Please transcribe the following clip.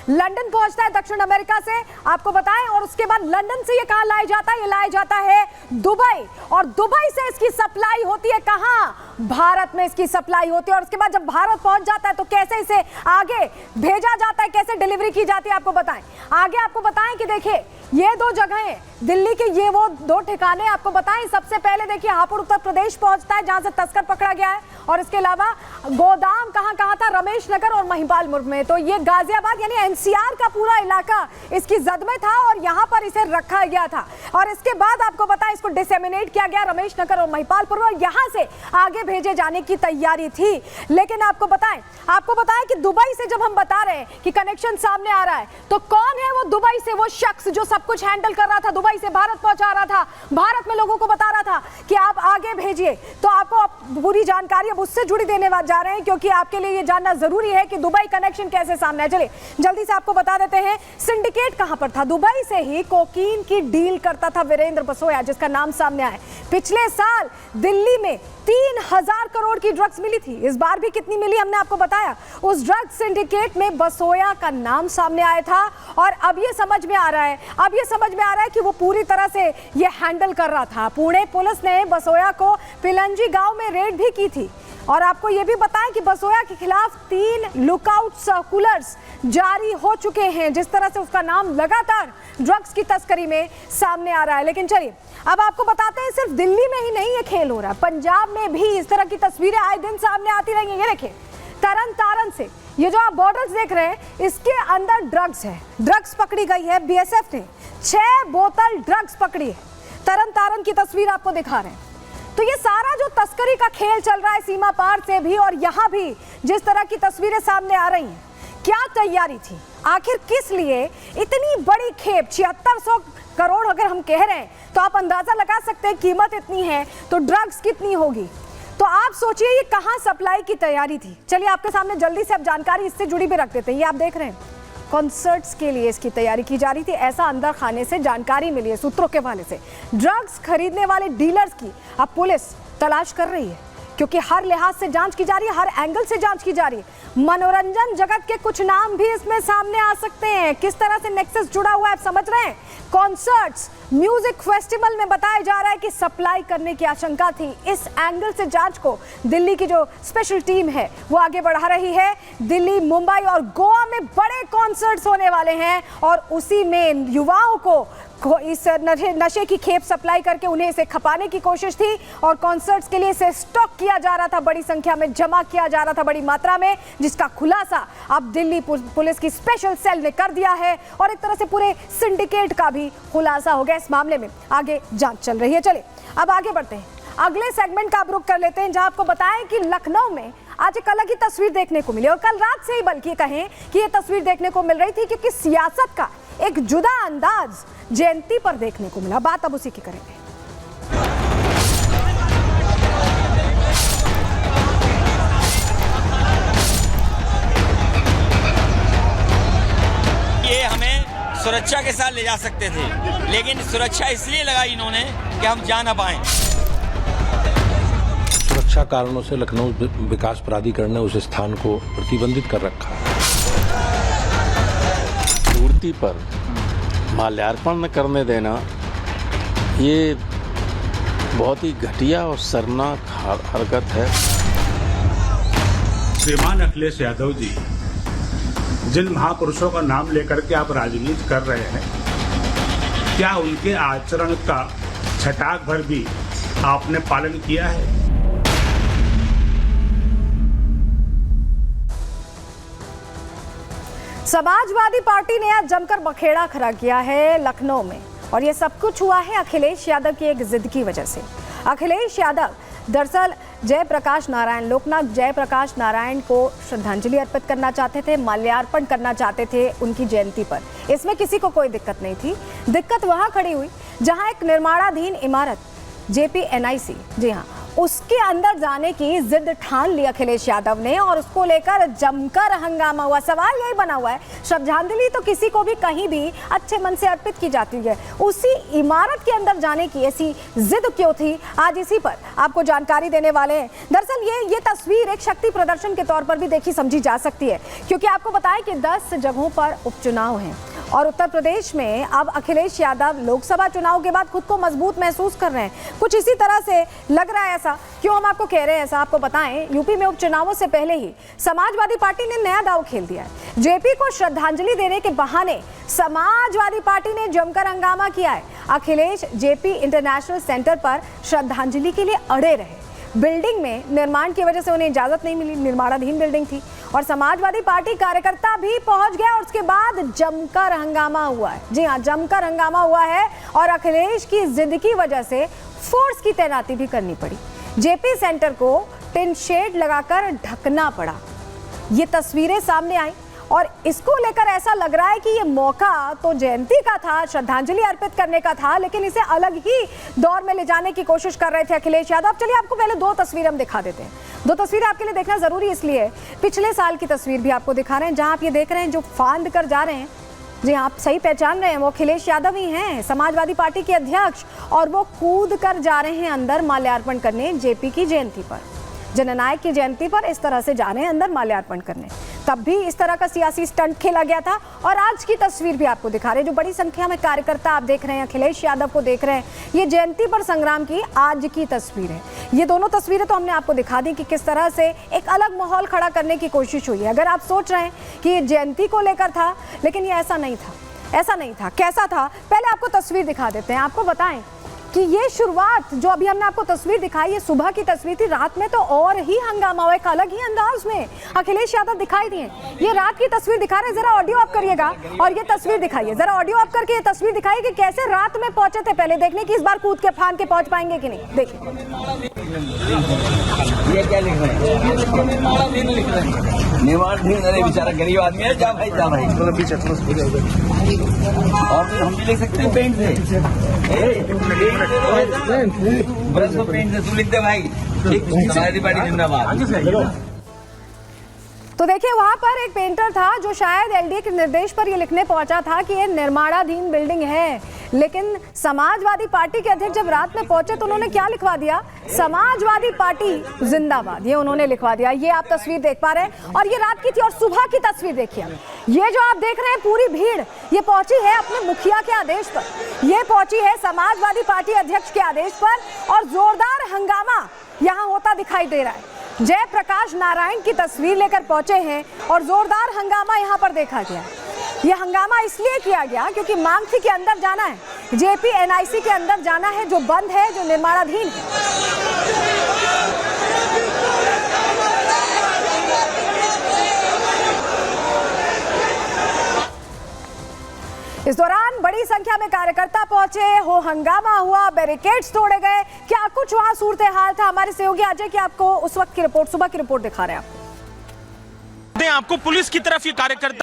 London पहुंचता है दक्षिण अमेरिका से, आपको बताएं, और उसके बाद लंदन से ये कहां लाया जाता है? ये लाया जाता है दुबई, और दुबई से इसकी सप्लाई होती है कहां? भारत में इसकी सप्लाई होती है। और उसके बाद जब भारत पहुंच जाता है तो कैसे इसे आगे भेजा जाता है, कैसे डिलीवरी की जाती है, आपको बताएं। आगे आपको बताएं कि देखिए ये दो जगहें दिल्ली के, ये वो दो ठिकाने आपको बताएं। सबसे पहले देखिए हापुड़ उत्तर प्रदेश पहुंचता है जहां से तस्कर पकड़ा गया है, और इसके अलावा गोदाम कहां था? रमेश नगर और महिपालपुर में। तो ये गाजियाबाद यानी एनसीआर का पूरा इलाका इसकी जद में था और यहां पर इसे रखा गया था। और इसके बाद आपको बताएं इसको डिसेमिनेट किया गया रमेश नगर और महिपालपुर में, और यहां से आगे भेजे जाने की तैयारी थी। लेकिन आपको बताएं कि दुबई से जब हम बता रहे हैं कि कनेक्शन सामने आ रहा है, तो कौन है वो दुबई से वो शख्स जो सब कुछ हैंडल कर रहा था, दुबई से भारत पहुंचा रहा था, भारत में लोगों को बता रहा था कि आप आगे भेजिए। तो आपको पूरी जानकारी अब उससे जुड़ी देने जा रहे हैं, क्योंकि आपके लिए ये जानना जरूरी है कि दुबई कनेक्शन कैसे सामने आए। चलिए जल्दी से आपको बता देते हैं सिंडिकेट कहां पर था। दुबई से ही कोकीन की डील करता था वीरेंद्र बसोया, जिसका नाम सामने आया। पिछले साल दिल्ली में 3000 करोड़ की ड्रग्स मिली थी। इस बार भी कितनी मिली हमने आपको बताया। उस ड्रग सिंडिकेट में बसोया का नाम सामने आया था, और अब ये समझ में आ रहा है कि वो पूरी तरह से ये हैंडल कर रहा था। पुणे पुलिस ने बसोया को पिलंजी गांव में रेड भी की थी। और आपको ये भी बताएं कि बसोया के खिलाफ 3 लुकआउट सर्कुलर्स जारी हो चुके हैं। जिस तरह से उसका नाम लगातार ड्रग्स की तस्करी में सामने आ रहा है। लेकिन चलिए अब आपको बताते हैं सिर्फ दिल्ली में ही नहीं ये खेल हो रहा, पंजाब में भी इस तरह की तस्वीरें आए दिन सामने आती रहेंगी। ये देखिए तरन तारण से ये जो आप बॉर्डर्स देख रहे हैं, इसके अंदर ड्रग्स है, ड्रग्स पकड़ी गई है। बीएसएफ ने 6 बोतल ड्रग्स पकड़ी है। तरन तारण की तस्वीर आपको दिखा रहे हैं। तो ये सारा जो तस्करी का खेल चल रहा है सीमा पार से भी और यहाँ भी जिस तरह की तस्वीरें सामने आ रही हैं, क्या तैयारी थी? आखिर किस लिए इतनी बड़ी खेप? 7600 करोड़ अगर हम कह रहे हैं तो आप अंदाजा लगा सकते हैं कीमत इतनी है तो ड्रग्स कितनी होगी। तो आप सोचिए ये कहां सप्लाई की तैयारी थी। चलिए आपके सामने जल्दी से अब जानकारी इससे जुड़ी भी रख देते हैं। ये आप देख रहे हैं कॉन्सर्ट्स के लिए इसकी तैयारी की जा रही थी, ऐसा अंदर खाने से जानकारी मिली है सूत्रों के हवाले से। ड्रग्स खरीदने वाले डीलर्स की अब पुलिस तलाश कर रही है, क्योंकि हर लिहाज से जांच की जा रही है, हर एंगल से जांच की जा रही है। मनोरंजन जगत के कुछ नाम भी इसमें सामने आ सकते हैं। किस तरह से नेक्सस जुड़ा हुआ है आप समझ रहे हैं। कॉन्सर्ट्स, म्यूजिक फेस्टिवल में बताया जा रहा है कि सप्लाई करने की आशंका थी। इस एंगल से जांच को दिल्ली की जो स्पेशल टीम है वो आगे बढ़ा रही है। दिल्ली, मुंबई और गोवा में बड़े कॉन्सर्ट्स होने वाले हैं, और उसी में युवाओं को इस नशे की खेप सप्लाई करके उन्हें इसे खपाने की कोशिश थी, और कॉन्सर्ट्स के लिए इसे स्टॉक किया जा रहा था, बड़ी संख्या में जमा किया जा रहा था, बड़ी मात्रा में, जिसका खुलासा अब दिल्ली पुलिस की स्पेशल सेल ने कर दिया है। और एक तरह से पूरे सिंडिकेट का भी खुलासा हो गया। इस मामले में आगे जांच चल रही है। चलिए अब आगे बढ़ते हैं, अगले सेगमेंट का आप रुख कर लेते हैं, जहां आपको बताएं कि लखनऊ में आज एक अलग ही तस्वीर देखने को मिली। और कल रात से ही बल्कि कहें कि ये तस्वीर देखने को मिल रही थी, क्योंकि सियासत का एक जुदा अंदाज जयंती पर देखने को मिला। बात अब उसी की करेंगे। ये हमें सुरक्षा के साथ ले जा सकते थे, लेकिन सुरक्षा इसलिए लगाई इन्होंने कि हम जा ना पाएं। सुरक्षा कारणों से लखनऊ विकास प्राधिकरण ने उस स्थान को प्रतिबंधित कर रखा है। मूर्ति पर माल्यार्पण न करने देना ये बहुत ही घटिया और शर्मनाक हरकत है। श्रीमान अखिलेश यादव जी, जिन महापुरुषों का नाम लेकर के आप राजनीति कर रहे हैं, क्या उनके आचरण का छटाक भर भी आपने पालन किया है? समाजवादी पार्टी ने आज जमकर बखेड़ा खड़ा किया है लखनऊ में, और ये सब कुछ हुआ है अखिलेश यादव की एक जिद की वजह से। अखिलेश यादव दरअसल जयप्रकाश नारायण, लोकनाथ जयप्रकाश नारायण को श्रद्धांजलि अर्पित करना चाहते थे, माल्यार्पण करना चाहते थे उनकी जयंती पर। इसमें किसी को कोई दिक्कत नहीं थी। दिक्कत वहां खड़ी हुई जहां एक निर्माणाधीन इमारत JPNIC, जी हाँ, उसके अंदर जाने की जिद ठान ली अखिलेश यादव ने और उसको लेकर जमकर हंगामा हुआ। सवाल यही बना हुआ है, श्रद्धांजलि तो किसी को भी कहीं भी अच्छे मन से अर्पित की जाती है, उसी इमारत के अंदर जाने की ऐसी जिद क्यों थी? आज इसी पर आपको जानकारी देने वाले हैं। दरअसल ये तस्वीर एक शक्ति प्रदर्शन के तौर पर भी देखी समझी जा सकती है, क्योंकि आपको बताएं कि 10 जगहों पर उपचुनाव हैं और उत्तर प्रदेश में अब अखिलेश यादव लोकसभा चुनाव के बाद खुद को मजबूत महसूस कर रहे हैं। कुछ इसी तरह से लग रहा है। ऐसा क्यों हम आपको कह रहे हैं? ऐसा आपको बताएं, यूपी में उपचुनावों से पहले ही समाजवादी पार्टी ने नया दांव खेल दिया है। जेपी को श्रद्धांजलि देने के बहाने समाजवादी पार्टी ने जमकर हंगामा किया है। अखिलेश जेपी इंटरनेशनल सेंटर पर श्रद्धांजलि के लिए अड़े रहे। बिल्डिंग में निर्माण की वजह से उन्हें इजाजत नहीं मिली, निर्माणाधीन बिल्डिंग थी और समाजवादी पार्टी कार्यकर्ता भी पहुंच गया और उसके बाद जमकर हंगामा हुआ है। जी हां, जमकर हंगामा हुआ है और अखिलेश की जिद की वजह से फोर्स की तैनाती भी करनी पड़ी। जेपी सेंटर को टिन शेड लगाकर ढकना पड़ा। ये तस्वीरें सामने आई और इसको लेकर ऐसा लग रहा है कि ये मौका तो जयंती का था, श्रद्धांजलि अर्पित करने का था, लेकिन इसे अलग ही दौर में ले जाने की कोशिश कर रहे थे अखिलेश यादव। चलिए आपको पहले 2 तस्वीरें हम दिखा देते हैं। 2 तस्वीरें आपके लिए देखना जरूरी इसलिए, पिछले साल की तस्वीर भी आपको दिखा रहे हैं, जहां आप ये देख रहे हैं जो फांद कर जा रहे हैं, जी आप सही पहचान रहे हैं, वो अखिलेश यादव ही हैं, समाजवादी पार्टी के अध्यक्ष, और वो कूद कर जा रहे हैं अंदर माल्यार्पण करने जेपी की जयंती पर, जननायक की जयंती पर इस तरह से जा रहे हैं अंदर माल्यार्पण करने। तब भी इस तरह का सियासी स्टंट खेला गया था और आज की तस्वीर भी आपको दिखा रहे हैं, जो बड़ी संख्या में कार्यकर्ता आप देख रहे हैं, अखिलेश यादव को देख रहे हैं। ये जयंती पर संग्राम की आज की तस्वीर है। ये दोनों तस्वीरें तो हमने आपको दिखा दी कि किस तरह से एक अलग माहौल खड़ा करने की कोशिश हुई है। अगर आप सोच रहे हैं कि ये जयंती को लेकर था, लेकिन ये ऐसा नहीं था, ऐसा नहीं था। कैसा था, पहले आपको तस्वीर दिखा देते हैं। आपको बताएं कि ये शुरुआत जो अभी हमने आपको तस्वीर दिखाई, ये सुबह की तस्वीर थी। रात में तो और ही हंगामा हुआ, एक अलग ही अंदाज में अखिलेश यादव दिखाई दिए। ये रात की तस्वीर दिखा रहे हैं, जरा ऑडियो ऑफ करिएगा और ये तस्वीर दिखाइए, जरा ऑडियो ऑफ करके ये तस्वीर दिखाइए कि कैसे रात में पहुंचे थे। पहले देखने की इस बार कूद के फांद के पहुंच पाएंगे कि नहीं, देखिए। ये क्या लिख रहे हैं? निर्माणाधीन। अरे बेचारा गरीब आदमी है, जा भाई जा भाई, थोड़ा पीछे और हम भी लिख सकते हैं पेंट से, ब्रश को पेंट से तू लिख दे भाई, समाजवादी पार्टी जिंदाबाद। तो देखिए वहां पर एक पेंटर था जो शायद एलडीए के निर्देश पर ये लिखने पहुंचा था कि ये निर्माणाधीन बिल्डिंग है, लेकिन समाजवादी पार्टी के अध्यक्ष जब रात में पहुंचे तो उन्होंने क्या लिखवा दिया? समाजवादी पार्टी जिंदाबाद, ये उन्होंने लिखवा दिया। ये आप तस्वीर देख पा रहे हैं और ये रात की थी। और सुबह की तस्वीर देखिए, ये जो आप देख रहे हैं पूरी भीड़ ये पहुंची है अपने मुखिया के आदेश पर, ये पहुंची है समाजवादी पार्टी अध्यक्ष के आदेश पर और जोरदार हंगामा यहाँ होता दिखाई दे रहा है। जयप्रकाश नारायण की तस्वीर लेकर पहुंचे हैं और जोरदार हंगामा यहाँ पर देखा गया। ये हंगामा इसलिए किया गया क्योंकि मांग थी कि अंदर जाना है, जेपी एनआईसी के अंदर जाना है, जो बंद है, जो निर्माणाधीन है। इस दौरान बड़ी संख्या में कार्यकर्ता पहुंचे, हो हंगामा हुआ, बैरिकेड्स तोड़े गए। क्या कुछ वहां सूरत हाल था? हमारे सहयोगी अजय की आपको उस वक्त की रिपोर्ट, सुबह की रिपोर्ट दिखा रहे हैं। आपको पुलिस की तरफ ये कार्यकर्ता